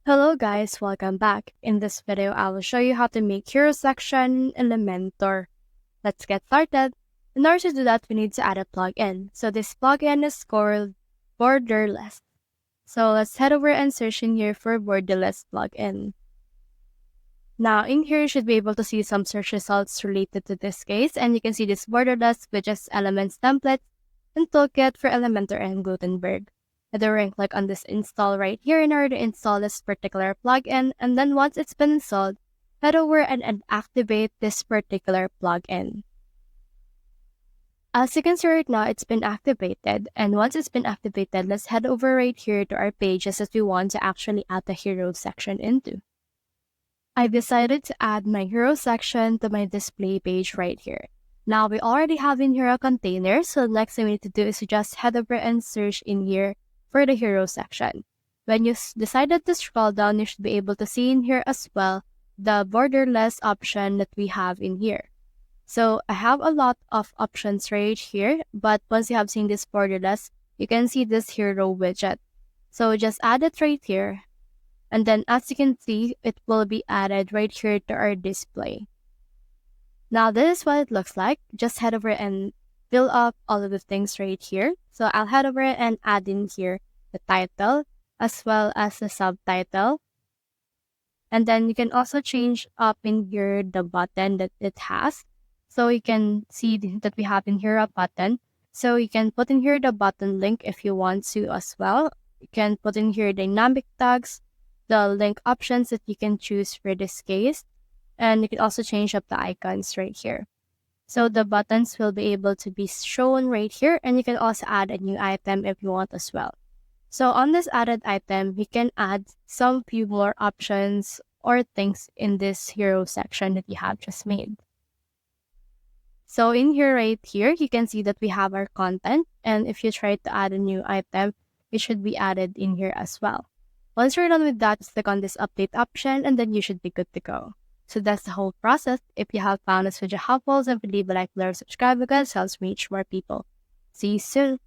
Hello guys, welcome back. In this video, I will show you how to make hero section in Elementor. Let's get started. In order to do that, we need to add a plugin. So this plugin is called Borderless. So let's head over and search in here for Borderless plugin. Now in here, you should be able to see some search results related to this case, and you can see this Borderless, which is Elements template and toolkit for Elementor and Gutenberg. Then click on this install right here in order to install this particular plugin, and then once it's been installed, head over and activate this particular plugin. As you can see right now, it's been activated, and once it's been activated, let's head over right here to our pages that we want to actually add the hero section into. I've decided to add my hero section to my display page right here. Now we already have in here a container, so the next thing we need to do is to just head over and search in here for the hero section. When you decided to scroll down, you should be able to see in here as well the borderless option that we have in here. So I have a lot of options right here, but once you have seen this borderless, you can see this hero widget. So just add it right here. And then as you can see, it will be added right here to our display. Now this is what it looks like. Just head over and fill up all of the things right here. So I'll head over and add in here the title as well as the subtitle. And then you can also change up in here the button that it has. So you can see that we have in here a button. So you can put in here the button link if you want to as well. You can put in here dynamic tags, the link options that you can choose for this case. And you can also change up the icons right here. So the buttons will be able to be shown right here, and you can also add a new item if you want as well. So on this added item, we can add some few more options or things in this hero section that you have just made. So in here right here, you can see that we have our content, and if you try to add a new item, it should be added in here as well. Once you're done with that, just click on this update option, and then you should be good to go. So that's the whole process. If you have found this video helpful, then leave a like, below, subscribe because it helps reach more people. See you soon.